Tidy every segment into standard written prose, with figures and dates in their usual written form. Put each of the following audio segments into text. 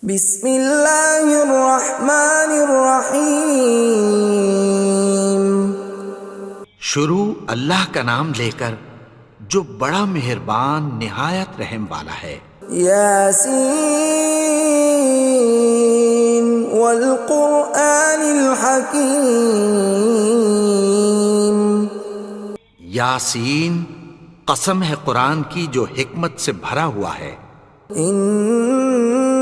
بسم اللہ الرحمن الرحیم۔ شروع اللہ کا نام لے کر جو بڑا مہربان نہایت رحم والا ہے۔ یاسین والقرآن الحکیم۔ یاسین، قسم ہے قرآن کی جو حکمت سے بھرا ہوا ہے۔ انک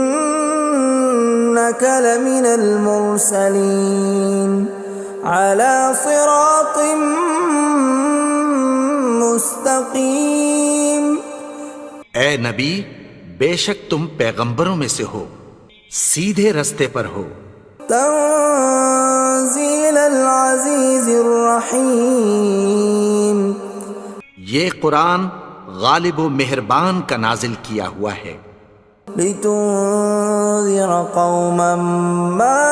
لمن المرسلین علی صراط مستقیم۔ اے نبی، بے شک تم پیغمبروں میں سے ہو، سیدھے رستے پر ہو۔ تنزیل العزیز الرحیم۔ یہ قرآن غالب و مہربان کا نازل کیا ہوا ہے۔ لتنذر قوما ما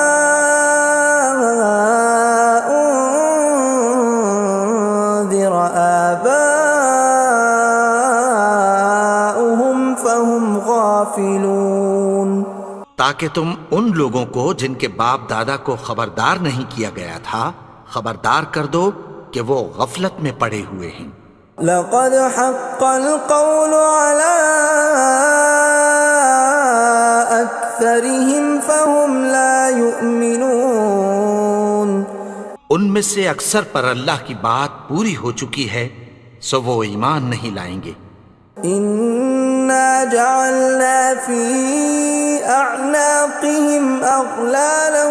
انذر آباؤهم فهم غافلون۔ تاکہ تم ان لوگوں کو جن کے باپ دادا کو خبردار نہیں کیا گیا تھا خبردار کر دو کہ وہ غفلت میں پڑے ہوئے ہیں۔ لقد حق القول على أكثرهم فهم لا يؤمنون۔ ان میں سے اکثر پر اللہ کی بات پوری ہو چکی ہے سو وہ ایمان نہیں لائیں گے۔ إنا جعلنا في أعناقهم أغلالا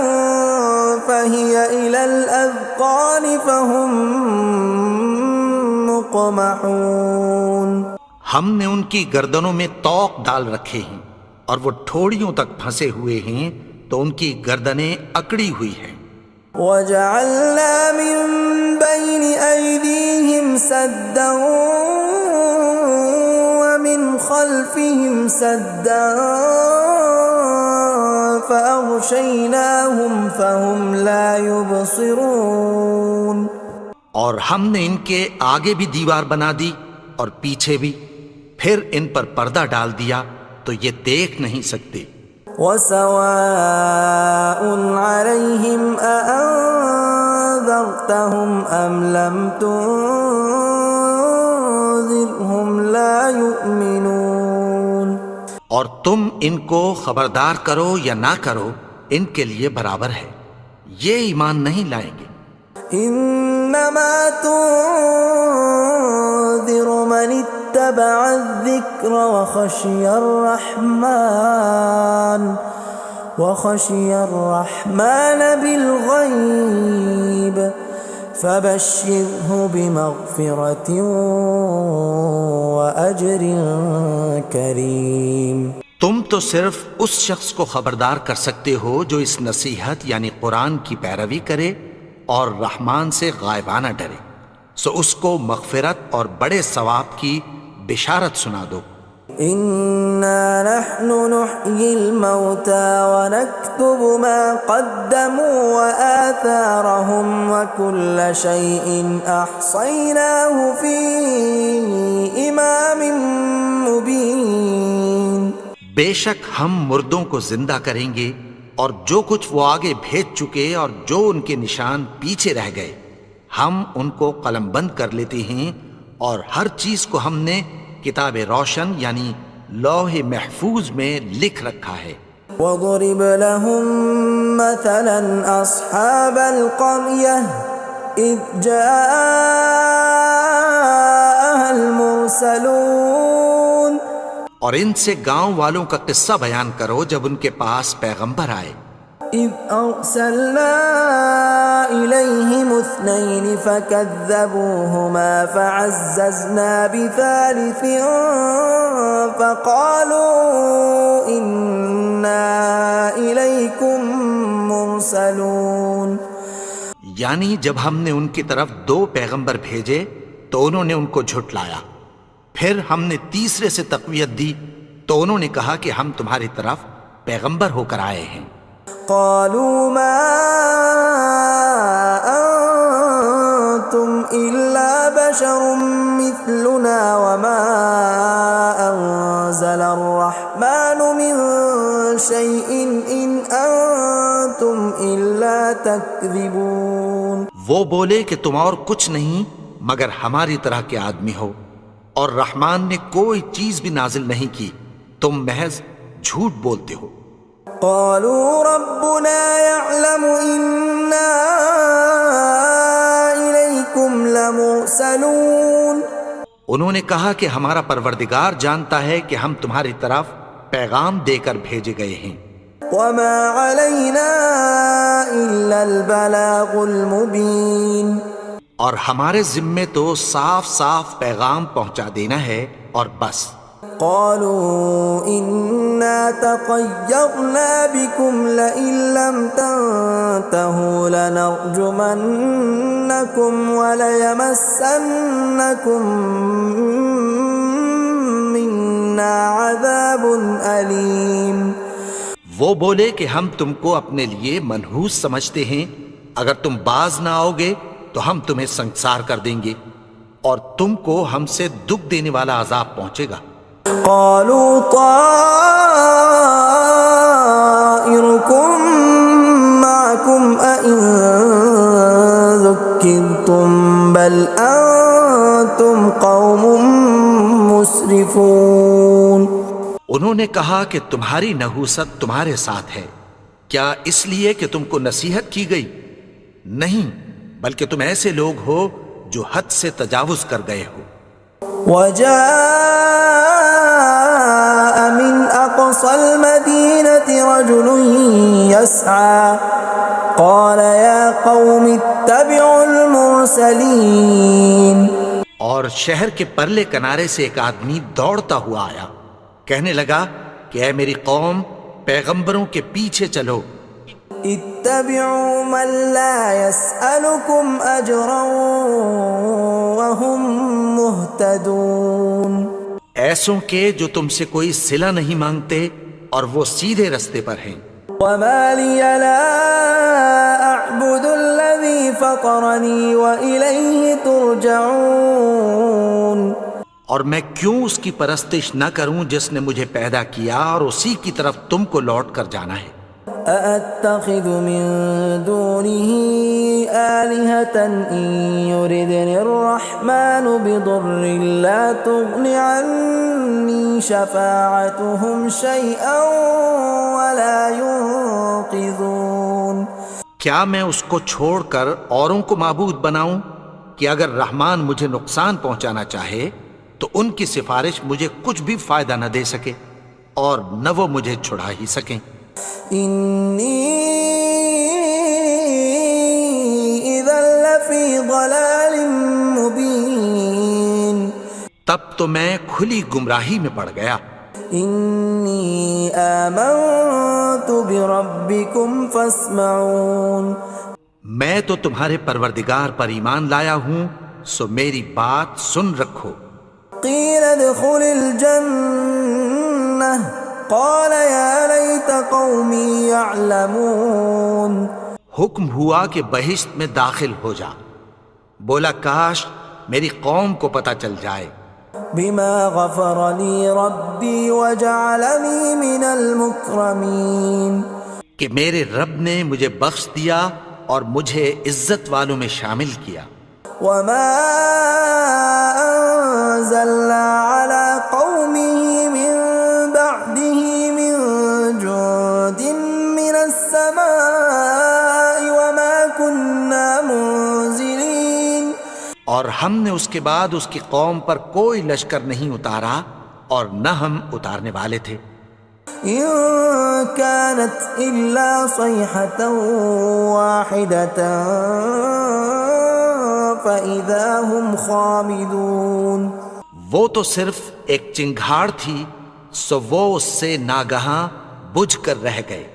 فهي إلى الأذقان فهم مقمحون۔ ہم نے ان کی گردنوں میں طوق ڈال رکھے ہیں اور وہ ٹھوڑیوں تک پھنسے ہوئے ہیں تو ان کی گردنیں اکڑی ہوئی ہیں۔ وَجَعَلْنَا مِن بَيْنِ أَيْدِيهِمْ سَدًّا وَمِنْ خَلْفِهِمْ سَدًّا فَأَغْشَيْنَاهُمْ فَهُمْ لَا يُبْصِرُونَ۔ اور ہم نے ان کے آگے بھی دیوار بنا دی اور پیچھے بھی، پھر ان پر پردہ ڈال دیا تو یہ دیکھ نہیں سکتے۔ وَسَوَاءٌ عَلَيْهِمْ أَأَنذَرْتَهُمْ أَمْ لَمْ تُنذِرْهُمْ لَا يُؤْمِنُونَ۔ اور تم ان کو خبردار کرو یا نہ کرو ان کے لیے برابر ہے، یہ ایمان نہیں لائیں گے۔ انما تنذر من اتبع الذکر وخشی الرحمن بالغیب فبشرہ بمغفرۃ واجر کریم۔ تم تو صرف اس شخص کو خبردار کر سکتے ہو جو اس نصیحت یعنی قرآن کی پیروی کرے اور رحمان سے غائبانہ ڈرے، سو اس کو مغفرت اور بڑے ثواب کی بشارت سنا دو۔ اِنَّا نَحْنُ نُحْيِي الْمَوْتَى وَنَكْتُبُ مَا قَدَّمُوا وَآثَارَهُمْ وَكُلَّ شَيْءٍ أَحْصَيْنَاهُ فِي إِمَامٍ مُبِينٍ۔ بے شک ہم مردوں کو زندہ کریں گے اور جو کچھ وہ آگے بھیج چکے اور جو ان کے نشان پیچھے رہ گئے ہم ان کو قلم بند کر لیتے ہیں، اور ہر چیز کو ہم نے کتاب روشن یعنی لوح محفوظ میں لکھ رکھا ہے۔ وَضُرِبْ لَهُم مَّثَلًا أَصْحَابَ الْقَرْيَةِ إِذْ جَاءَهَا الْمُرْسَلُونَ۔ اور ان سے گاؤں والوں کا قصہ بیان کرو جب ان کے پاس پیغمبر آئے۔ إِذْ أَرْسَلْنَا إِلَيْهِمُ اثْنَيْنِ فَكَذَّبُوهُمَا فَعَزَّزْنَا بِثَالِثٍ فَقَالُوا إِنَّا إِلَيْكُمْ مُرْسَلُونَ۔ یعنی جب ہم نے ان کی طرف دو پیغمبر بھیجے تو انہوں نے ان کو جھٹلایا، پھر ہم نے تیسرے سے تقویت دی تو انہوں نے کہا کہ ہم تمہاری طرف پیغمبر ہو کر آئے ہیں۔ قالوا ما انتم الا بشر مثلنا وما انزل الرحمن من شيء إن أنتم إلا تكذبون. وہ بولے کہ تم اور کچھ نہیں مگر ہماری طرح کے آدمی ہو، اور رحمان نے کوئی چیز بھی نازل نہیں کی، تم محض جھوٹ بولتے ہو. قالوا ربنا يعلم إنا إليكم لمرسلون. انہوں نے کہا کہ ہمارا پروردگار جانتا ہے کہ ہم تمہاری طرف پیغام دے کر بھیجے گئے ہیں. وما علينا إلا البلاغ المبين. اور ہمارے ذمے تو صاف صاف پیغام پہنچا دینا ہے اور بس. قالوا إنا تطيرنا بكم لئن لم تنتهوا لنرجمنكم وليمسنكم منا عذاب أليم. وہ بولے کہ ہم تم کو اپنے لیے منحوس سمجھتے ہیں، اگر تم باز نہ آؤ گے تو ہم تمہیں سنسار کر دیں گے اور تم کو ہم سے دکھ دینے والا عذاب پہنچے گا. قالوا طائركم معكم أئن ذكرتم بل أنتم قوم مسرفون. انہوں نے کہا کہ تمہاری نحوست تمہارے ساتھ ہے، کیا اس لیے کہ تم کو نصیحت کی گئی؟ نہیں، بلکہ تم ایسے لوگ ہو جو حد سے تجاوز کر گئے ہو. وجاء من أقصى المدينة رجل يسعى قال يا قوم اتبعوا المرسلين. اور شہر کے پرلے کنارے سے ایک آدمی دوڑتا ہوا آیا، کہنے لگا کہ اے میری قوم، پیغمبروں کے پیچھے چلو. اتبعوا من لا يسألكم أجرا وهم مهتدون. ایسوں کے جو تم سے کوئی صلہ نہیں مانگتے اور وہ سیدھے رستے پر ہیں. وما لي لا أعبد الذي فطرني وإليه ترجعون. اور میں کیوں اس کی پرستش نہ کروں جس نے مجھے پیدا کیا اور اسی کی طرف تم کو لوٹ کر جانا ہے. أأتخذ من دونه آلهة إن يردني الرحمن بضر لا تغن عني شفاعتهم شيئا ولا ينقذون. کیا میں اس کو چھوڑ کر اوروں کو معبود بناؤں کہ اگر رحمان مجھے نقصان پہنچانا چاہے تو ان کی سفارش مجھے کچھ بھی فائدہ نہ دے سکے اور نہ وہ مجھے چھڑا ہی سکیں. إني إذا لفي ضلال مبين. تب تو میں کھلی گمراہی میں پڑ گیا. إني آمنت بربكم فاسمعون. میں تو تمہارے پروردگار پر ایمان لایا ہوں، سو میری بات سن رکھو. قيل ادخل الجنة قال يا ليت قومي يعلمون. حکم ہوا کہ بہشت میں داخل ہو جا. بولا کاش میری قوم کو پتہ چل جائے. بما غفر لي ربي وجعلني من المكرمين. کہ میرے رب نے مجھے بخش دیا اور مجھے عزت والوں میں شامل کیا. وما أنزلنا على قومه من بعده من جند من السماء وما كنا منزلين. اور ہم نے اس کے بعد اس کی قوم پر کوئی لشکر نہیں اتارا اور نہ ہم اتارنے والے تھے. إن كانت إلا صيحة واحدة فإذا هم خامدون. وہ تو صرف ایک چنگھاڑ تھی، سو وہ اس سے ناگہاں بجھ کر رہ گئے.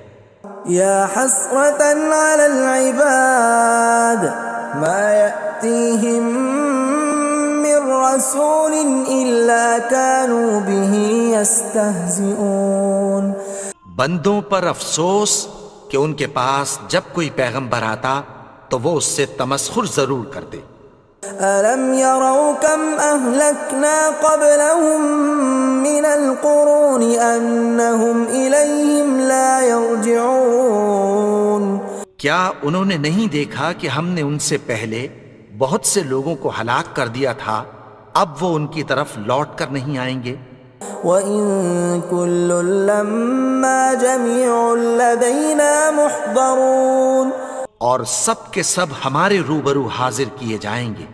يا حسرة على العباد ما يأتيهم من رسول إلا كانوا به يستهزئون. بندوں پر افسوس کہ ان کے پاس جب کوئی پیغمبر آتا تو وہ اس سے تمسخر ضرور کرتے. ألم يروا كم أهلكنا قبلهم من القرون أنهم إليهم لا يرجعون کیا انہوں نے نہیں دیکھا کہ ہم نے ان سے پہلے بہت سے لوگوں کو ہلاک کر دیا تھا، اب وہ ان کی طرف لوٹ کر نہیں آئیں گے؟ وَإِن كُلٌّ لَّمَّا جَمِيعٌ لَّدَيْنَا مُحْضَرُونَ اور سب کے سب ہمارے روبرو حاضر کیے جائیں گے۔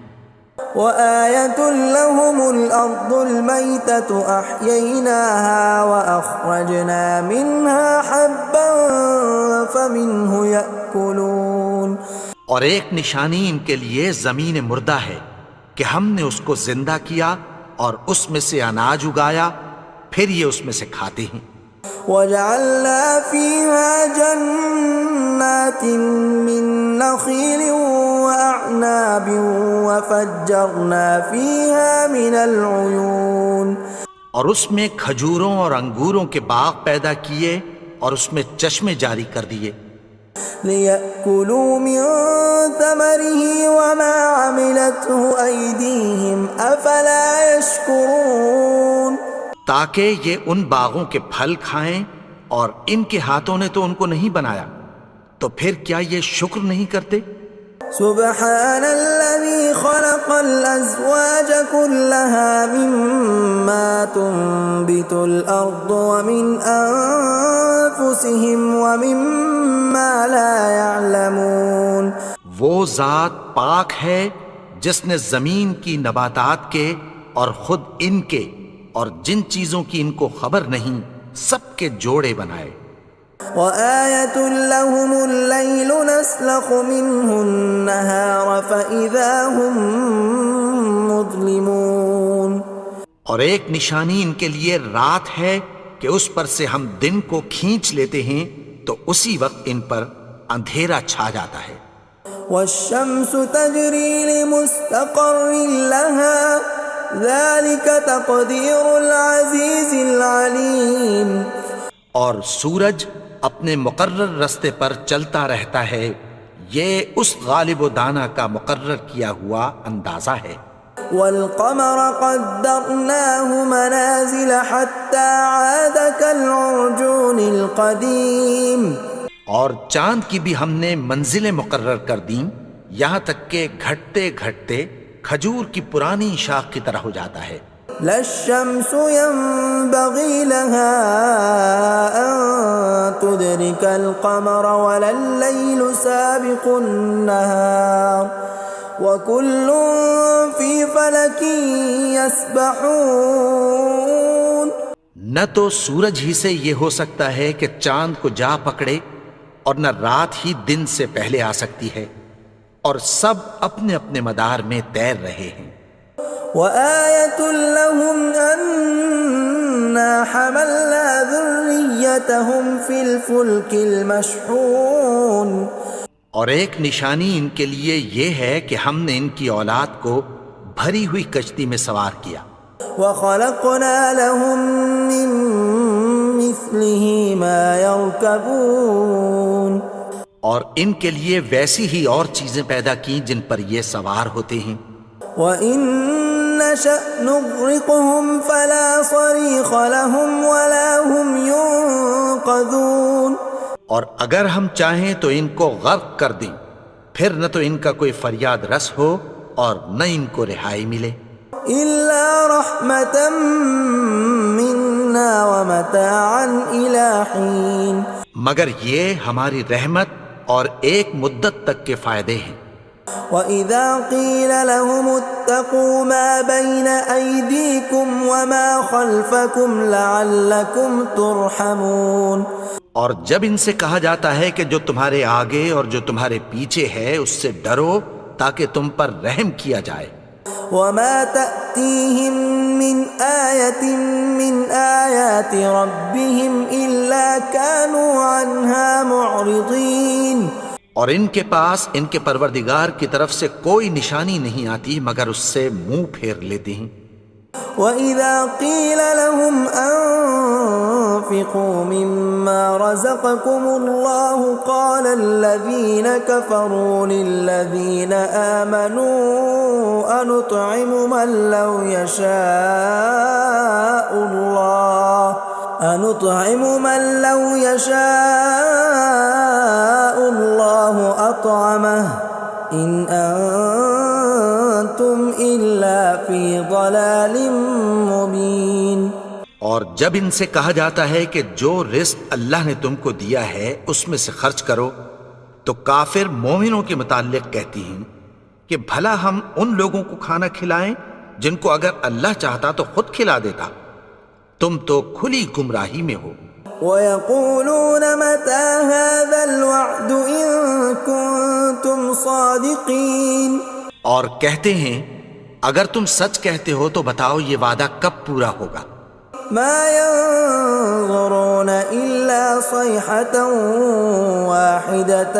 وَآيَةٌ لَّهُمُ الْأَرْضُ الْمَيْتَةُ أَحْيَيْنَاهَا وَأَخْرَجْنَا مِنْهَا حَبًّا فَمِنْهُ يَأْكُلُونَ اور ایک نشانی ان کے لیے زمین مردہ ہے کہ ہم نے اس کو زندہ کیا اور اس میں سے اناج اگایا، پھر یہ اس میں سے کھاتے ہیں۔ وَجَعَلْنَا فِيهَا جَنَّاتٍ مِّن نَّخِيلٍ وَأَعْنَابٍ وَفَجَّرْنَا فِيهَا مِنَ الْعُيُونِ اور اس میں کھجوروں اور انگوروں کے باغ پیدا کیے اور اس میں چشمے جاری کر دیے، لِيَأْكُلُوا مِن ثَمَرِهِ وَمَا عَمِلَتْهُ أَيْدِيهِمْ أَفَلَا يَشْكُرُونَ تاکہ یہ ان باغوں کے پھل کھائیں، اور ان کے ہاتھوں نے تو ان کو نہیں بنایا، تو پھر کیا یہ شکر نہیں کرتے؟ سبحان الذي خلق الأزواج كلها مما تنبت الأرض ومن أنفسهم ومما لا يعلمون وہ ذات پاک ہے جس نے زمین کی نباتات کے اور خود ان کے اور جن چیزوں کی ان کو خبر نہیں سب کے جوڑے بنائے۔ وَآيَةٌ لَّهُمُ اللَّيْلُ نَسْلَخُ مِنْهُ النَّهَارَ فَإِذَا هُم مُظْلِمُونَ اور ایک نشانی ان کے لیے رات ہے کہ اس پر سے ہم دن کو کھینچ لیتے ہیں تو اسی وقت ان پر اندھیرا چھا جاتا ہے۔ وَالشَّمْسُ تَجْرِي لِمُسْتَقَرٍّ لَّهَا ذَلِكَ تَقْدِيرُ الْعَزِيزِ الْعَلِيمِ اور سورج اپنے مقرر رستے پر چلتا رہتا ہے، یہ اس غالب و دانا کا مقرر کیا ہوا اندازہ ہے۔ وَالْقَمَرَ قَدَّرْنَاهُ مَنَازِلَ حَتَّى عَادَ كَالْعُرْجُونِ الْقَدِيمِ اور چاند کی بھی ہم نے منزلیں مقرر کر دیں، یہاں تک کہ گھٹتے گھٹتے کھجور کی پرانی شاخ کی طرح ہو جاتا ہے۔ لا الشمس ينبغي لها أن تدرك القمر ولا الليل سابق النهار وكل في فلك يسبحون نہ تو سورج ہی سے یہ ہو سکتا ہے کہ چاند کو جا پکڑے، اور نہ رات ہی دن سے پہلے آ سکتی ہے، اور سب اپنے اپنے مدار میں تیر رہے ہیں۔ وَآيَةٌ لَّهُمْ أَنَّا حَمَلْنَا ذُرِّيَّتَهُمْ فِي الْفُلْكِ الْمَشْحُونِ اور ایک نشانی ان کے لیے یہ ہے کہ ہم نے ان کی اولاد کو بھری ہوئی کشتی میں سوار کیا۔ وَخَلَقْنَا لَهُم مِّن مِّثْلِهِ مَا يَرْكَبُونَ اور ان کے لیے ویسی ہی اور چیزیں پیدا کی جن پر یہ سوار ہوتے ہیں۔ وَإِن نَّشَأْ نُغْرِقْهُمْ فَلَا صَرِيخَ لَهُمْ وَلَا هُمْ يُنقَذُونَ اور اگر ہم چاہیں تو ان کو غرق کر دیں، پھر نہ تو ان کا کوئی فریاد رس ہو اور نہ ان کو رہائی ملے۔ إِلَّا رَحْمَةً مِّنَّا وَمَتَاعًا إِلَىٰ حِينٍ مگر یہ ہماری رحمت اور ایک مدت تک کے فائدے ہیں۔ وَإِذَا قِيلَ لَهُمُ اتَّقُوا مَا بَيْنَ أَيْدِيكُمْ وَمَا خَلْفَكُمْ لَعَلَّكُمْ تُرْحَمُونَ اور جب ان سے کہا جاتا ہے کہ جو تمہارے آگے اور جو تمہارے پیچھے ہے اس سے ڈرو تاکہ تم پر رحم کیا جائے۔ وَمَا تَأْتِيهِم مِّنْ آيَةٍ مِّنْ آيَاتِ رَبِّهِمْ إِلَّا كَانُوا عَنْهَا مُعْرِضِينَ اور ان کے پاس ان کے پروردگار کی طرف سے کوئی نشانی نہیں آتی مگر اس سے منہ پھیر لیتے ہیں۔ وَإِذَا قِيلَ لَهُمْ وأنفقوا مما رزقكم الله قال الذين كفروا للذين آمنوا أنطعم من لو يشاء الله أطعمه إن أنتم إلا في ضلال مبين۔ اور جب ان سے کہا جاتا ہے کہ جو رزق اللہ نے تم کو دیا ہے اس میں سے خرچ کرو، تو کافر مومنوں کے متعلق کہتی ہیں کہ بھلا ہم ان لوگوں کو کھانا کھلائیں جن کو اگر اللہ چاہتا تو خود کھلا دیتا، تم تو کھلی گمراہی میں ہو۔ وَيَقُولُونَ مَتَى هَذَا الْوَعْدُ إِن كُنتُمْ صَادِقِينَ، اور کہتے ہیں اگر تم سچ کہتے ہو تو بتاؤ یہ وعدہ کب پورا ہوگا۔ مَا يَنظُرُونَ إِلَّا صَيْحَةً وَاحِدَةً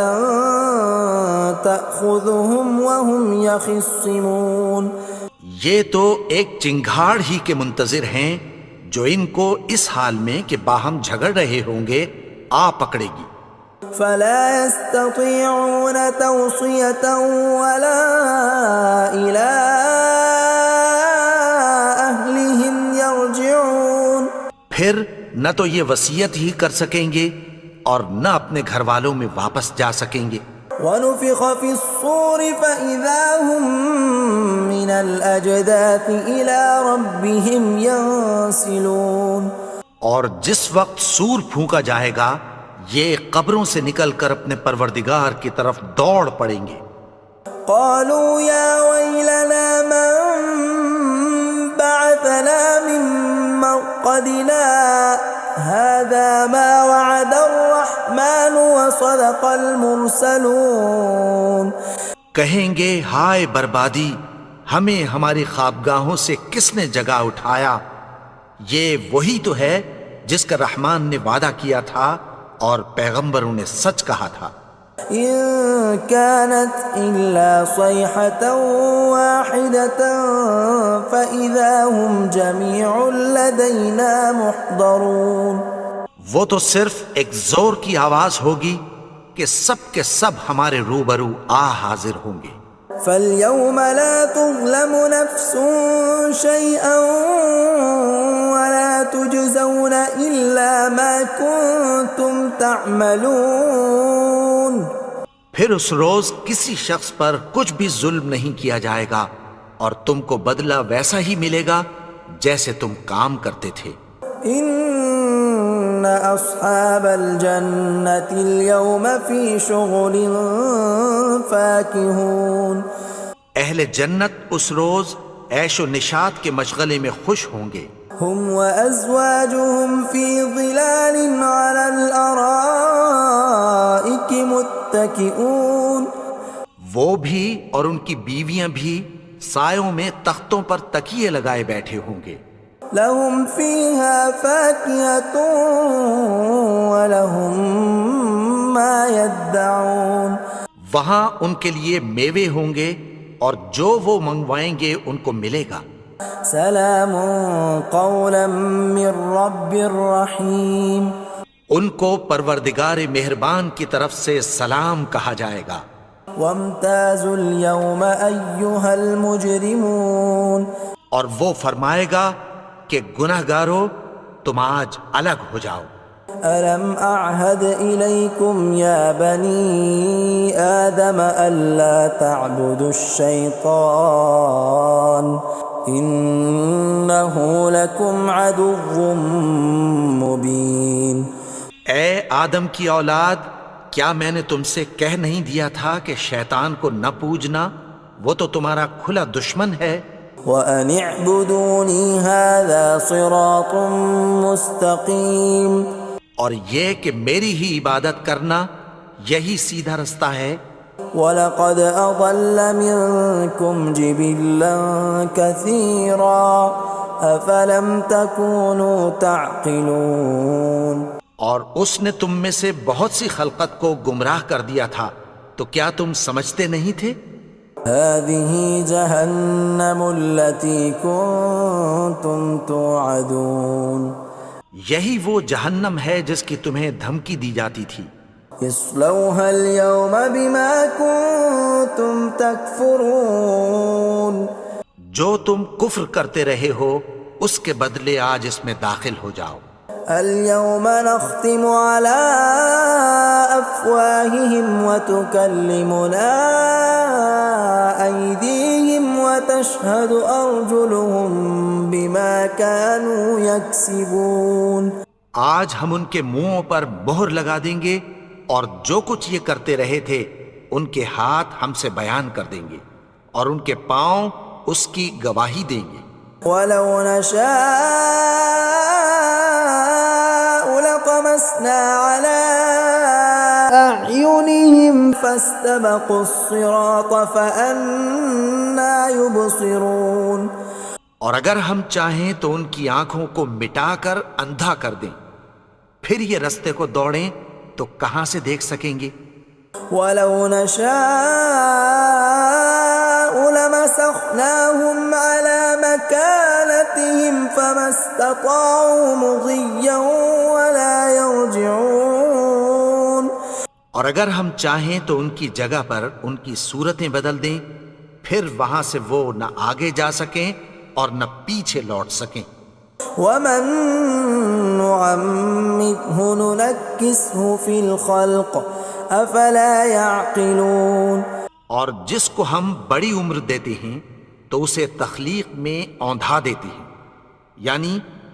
تَأْخُذُهُمْ وَهُمْ يَخِصِّمُونَ، یہ تو ایک چنگھاڑ ہی کے منتظر ہیں جو ان کو اس حال میں کہ باہم جھگڑ رہے ہوں گے آ پکڑے گی۔ فَلَا يَسْتَطِيعُونَ تَوْصِيَةً وَلَا إِلَىٰ أَهْلِهِمْ يَرْجِعُونَ، پھر نہ تو یہ وصیت ہی کر سکیں گے اور نہ اپنے گھر والوں میں واپس جا سکیں گے۔ وَنُفِخَ فِي الصُّورِ فَإِذَا هُم مِّنَ الْأَجْدَاثِ إِلَىٰ رَبِّهِمْ يَنسِلُونَ، اور جس وقت سور پھونکا جائے گا یہ قبروں سے نکل کر اپنے پروردگار کی طرف دوڑ پڑیں گے۔ قَالُوا يَا وَيْلَنَا مَن بَعَثَنَا مِن مَّرْقَدِنَا هَٰذَا مَا وَعَدَ الرَّحْمَٰنُ وَصَدَقَ الْمُرْسَلُونَ، کہیں گے ہائے بربادی، ہمیں ہماری خوابگاہوں سے کس نے جگا اٹھایا، یہ وہی تو ہے جس کا رحمان نے وعدہ کیا تھا اور پیغمبروں نے سچ کہا تھا۔ إِن كَانَتْ إِلَّا صَيْحَةً وَاحِدَةً فَإِذَا هُمْ جَمِيعٌ لَدَيْنَا مُحْضَرُونَ، وہ تو صرف ایک زور کی آواز ہوگی کہ سب کے سب ہمارے روبرو آ حاضر ہوں گے۔ فَالْيَوْمَ لَا تُظْلَمُ نَفْسٌ شَيْئًا وَلَا تُجْزَوْنَ إِلَّا مَا كُنتُمْ تَعْمَلُونَ، پھر اس روز کسی شخص پر کچھ بھی ظلم نہیں کیا جائے گا اور تم کو بدلہ ویسا ہی ملے گا جیسے تم کام کرتے تھے۔ إِنَّ أَصْحَابَ الْجَنَّةِ الْيَوْمَ فِي شُغُلٍ فَاكِهُونَ، اہل جنت اس روز عیش و نشاط کے مشغلے میں خوش ہوں گے۔ هُمْ وَأَزْوَاجُهُمْ فِي ظِلَالٍ عَلَى الْأَرَائِكِ مُتَّكِئُونَ، وہ بھی اور ان کی بیویاں بھی سایوں میں تختوں پر تکیے لگائے بیٹھے ہوں گے۔ لَهُمْ فِيهَا فَاكِهَةٌ وَلَهُمْ مَا يَدَّعُونَ، وہاں ان کے لیے میوے ہوں گے اور جو وہ منگوائیں گے ان کو ملے گا۔ سلام قولا من رب رحیم، ان کو پروردگار مہربان کی طرف سے سلام کہا جائے گا۔ وامتازوا اليوم ایھا المجرمون، اور وہ فرمائے گا کہ گنہگارو تم آج الگ ہو جاؤ۔ ألم أعهد إليكم يا بني آدم ألا تعبدوا الشيطان إنه لكم عدو مبين۔ اے آدم کی اولاد، کیا میں نے تم سے کہہ نہیں دیا تھا کہ شیطان کو نہ پوجنا، وہ تو تمہارا کھلا دشمن ہے۔ وَأَنِ اعْبُدُونِي هَذَا صِرَاطٌ مُسْتَقِيمٌ، اور یہ کہ میری ہی عبادت کرنا یہی سیدھا رستہ ہے۔ وَلَقَدْ أَضَلَّ مِنْكُمْ جِبِلًّا كَثِيرًا أَفَلَمْ تَكُونُوا تَعْقِلُونَ، اور اس نے تم میں سے بہت سی خلقت کو گمراہ کر دیا تھا، تو کیا تم سمجھتے نہیں تھے؟ هَذِهِ جَهَنَّمُ الَّتِي كُنْتُمْ تُوعَدُونَ، یہی وہ جہنم ہے جس کی تمہیں دھمکی دی جاتی تھی. اصلوها اليوم بما كنتم تكفرون. جو تم کفر کرتے رہے ہو اس کے بدلے آج اس میں داخل ہو جاؤ. اليوم نختم على أفواههم وتكلمنا أيديهم وتشهد أرجلهم بما كانوا يكسبون. آج ہم ان کے منہوں پر مہر لگا دیں گے اور جو کچھ یہ کرتے رہے تھے ان کے ہاتھ ہم سے بیان کر دیں گے اور ان کے پاؤں اس کی گواہی دیں گے. ولو نشاء لطمسنا على أعينهم فاستبقوا الصراط فأنى يبصرون. اور اگر ہم چاہیں تو ان کی آنکھوں کو مٹا کر اندھا کر دیں، پھر یہ رستے کو دوڑیں تو کہاں سے دیکھ سکیں گے. ولو نشاء لمسخناهم على مكانتهم فما استطاعوا مضيا ولا يرجعون. اور اگر ہم چاہیں تو ان کی جگہ پر ان کی صورتیں بدل دیں، پھر وہاں سے وہ نہ آگے جا سکیں اور نہ پیچھے لوٹ سکیں. ومن نعمره ننكسه في الخلق افلا يعقلون. اور جس کو ہم بڑی عمر دیتے ہیں تو اسے تخلیق میں اوندھا دیتے ہیں، یعنی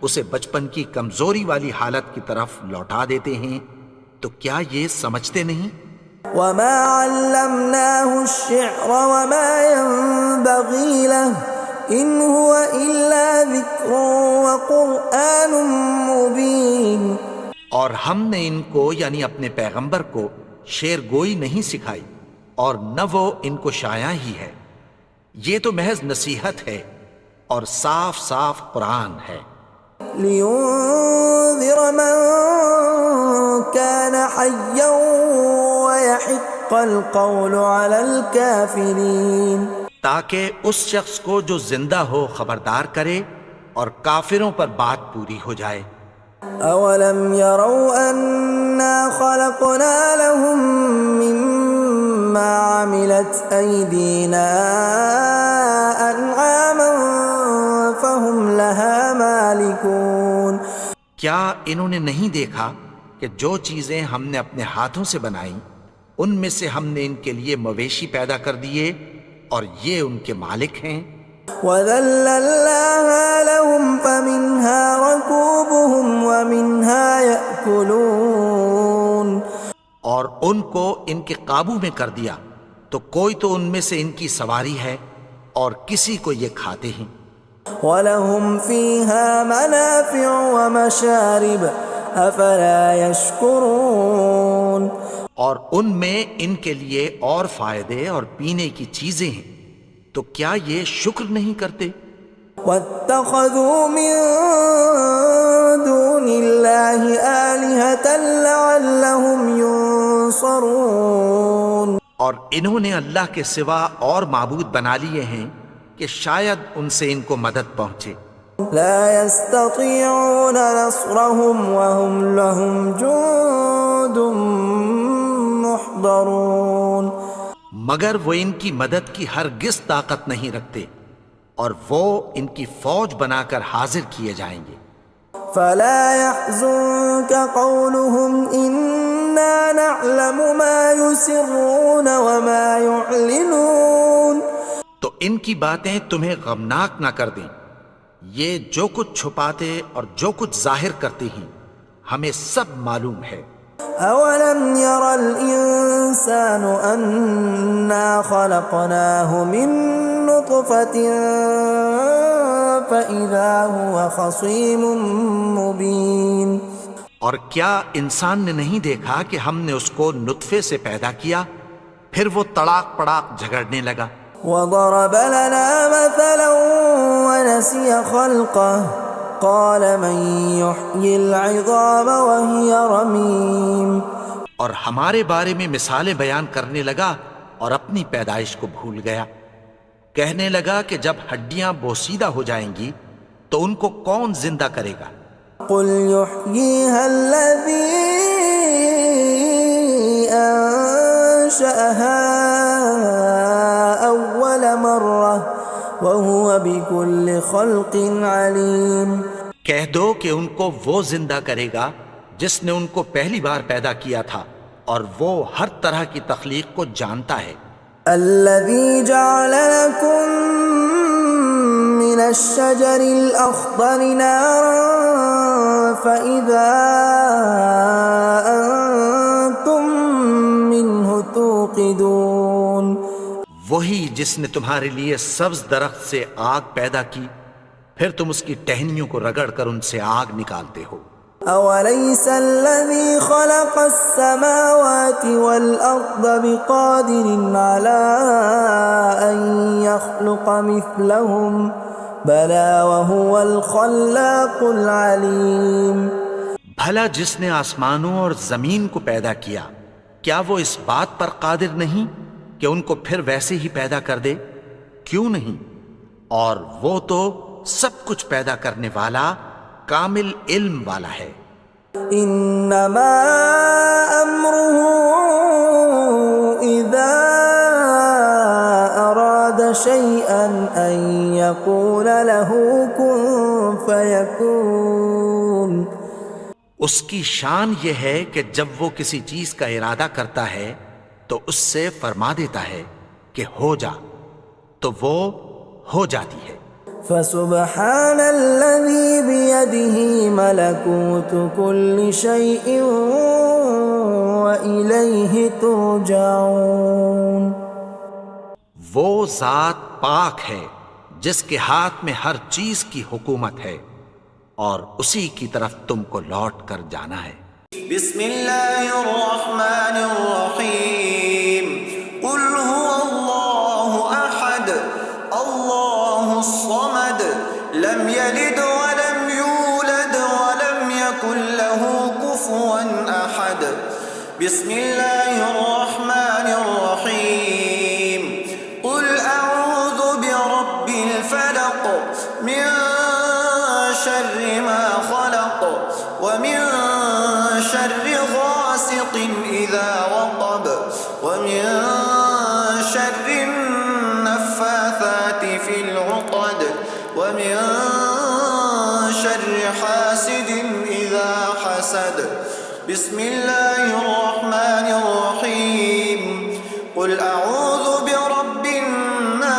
اسے بچپن کی کمزوری والی حالت کی طرف لوٹا دیتے ہیں. تو کیا یہ سمجھتے نہیں؟ وما علمناه الشعر وما ينبغي له ان هو الا ذکر وقرآن مبین. اور ہم نے ان کو یعنی اپنے پیغمبر کو شعر گوئی نہیں سکھائی اور نہ وہ ان کو شایع ہی ہے، یہ تو محض نصیحت ہے اور صاف صاف قرآن ہے. لينذر من كان حيا ويحق القول على الكافرين. تاکہ اس شخص کو جو زندہ ہو خبردار کرے اور کافروں پر بات پوری ہو جائے. اولم يروا انا خلقنا لهم مما عملت ايدينا انعاما فهم لها مالكون. کیا انہوں نے نہیں دیکھا کہ جو چیزیں ہم نے اپنے ہاتھوں سے بنائیں ان میں سے ہم نے ان کے لیے مویشی پیدا کر دیے اور یہ ان کے مالک ہیں. وَذَلَّلْنَاهَا لَهُمْ فَمِنْهَا رَكُوبُهُمْ وَمِنْهَا يَأْكُلُونَ. اور ان کو ان کے قابو میں کر دیا تو کوئی تو ان میں سے ان کی سواری ہے اور کسی کو یہ کھاتے ہیں. وَلَهُمْ فِيهَا مَنَافِعُ وَمَشَارِبُ أَفَلَا يَشْكُرُونَ. اور ان میں ان کے لیے اور فائدے اور پینے کی چیزیں ہیں، تو کیا یہ شکر نہیں کرتے؟ وَاتَّخَذُوا مِن دُونِ اللَّهِ آلِهَةً لَعَلَّهُمْ يُنصَرُونَ. اور انہوں نے اللہ کے سوا اور معبود بنا لیے ہیں کہ شاید ان سے ان کو مدد پہنچے. لا يستطيعون نصرهم وهم لهم جند محضرون. مگر وہ ان کی مدد کی ہرگز طاقت نہیں رکھتے اور وہ ان کی فوج بنا کر حاضر کیے جائیں گے. فلا يحزنك قولهم إنا نعلم ما يسرون وما يعلنون. تو ان کی باتیں تمہیں غمناک نہ کر دیں، یہ جو کچھ چھپاتے اور جو کچھ ظاہر کرتے ہیں ہمیں سب معلوم ہے. أولم ير الإنسان أنا خلقناه من نطفة فإذا هو خصيم مبين. اور کیا انسان نے نہیں دیکھا کہ ہم نے اس کو نطفے سے پیدا کیا پھر وہ تڑاک پڑاک جھگڑنے لگا. وضرب لنا مثلا ونسي خلقه قال من يحيي العظام وهي رميم. اور ہمارے بارے میں مثالیں بیان کرنے لگا اور اپنی پیدائش کو بھول گیا. کہنے لگا کہ جب ہڈیاں بوسیدہ ہو جائیں گی تو ان کو کون زندہ کرے گا قل يحييها الذي أنشأها أول مرة وهو بكل خلق عليم. کہہ دو کہ ان کو وہ زندہ کرے گا جس نے ان کو پہلی بار پیدا کیا تھا اور وہ ہر طرح کی تخلیق کو جانتا ہے. الذي جعل لكم من الشجر الأخضر نارا فإذا أنتم منه توقدون. وہی جس نے تمہارے لیے سبز درخت سے آگ پیدا کی پھر تم اس کی ٹہنیوں کو رگڑ کر ان سے آگ نکالتے ہو. أوليس الذي خلق السماوات والأرض بقادر على أن يخلق مثلهم بلى وهو الخلاق العليم. بھلا جس نے آسمانوں اور زمین کو پیدا کیا کیا وہ اس بات پر قادر نہیں کہ ان کو پھر ویسے ہی پیدا کر دے؟ کیوں نہیں؟ اور وہ تو سب کچھ پیدا کرنے والا کامل علم والا ہے. انما امره اذا اراد شيئا ان يقول له كن فيكون. اس کی شان یہ ہے کہ جب وہ کسی چیز کا ارادہ کرتا ہے تو اس سے فرما دیتا ہے کہ ہو جا تو وہ ہو جاتی ہے. فسبحان الذي بيده ملكوت كل شيء وإليه ترجعون. وہ ذات پاک ہے جس کے ہاتھ میں ہر چیز کی حکومت ہے اور اسی کی طرف تم کو لوٹ کر جانا ہے. بسم اللہ الرحمن الرحیم. قل هو اللہ احد اللہ الصمد لم یلد ولم یولد ولم یکن له کفوا احد. بسم اللہ الرحمن الرحیم. قل اعوذ برب الفلق من شر ما خلق ومن شر غاسق اذا وقب ومن شر النفاثات في العقد ومن شر حاسد اذا حسد. بسم الله الرحمن الرحيم. قل اعوذ برب الناس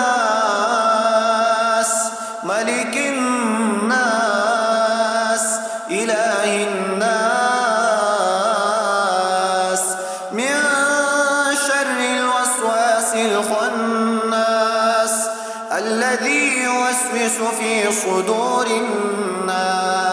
ملك الناس اله الناس من شر الوسواس الخناس الذي يوسوس في صدور الناس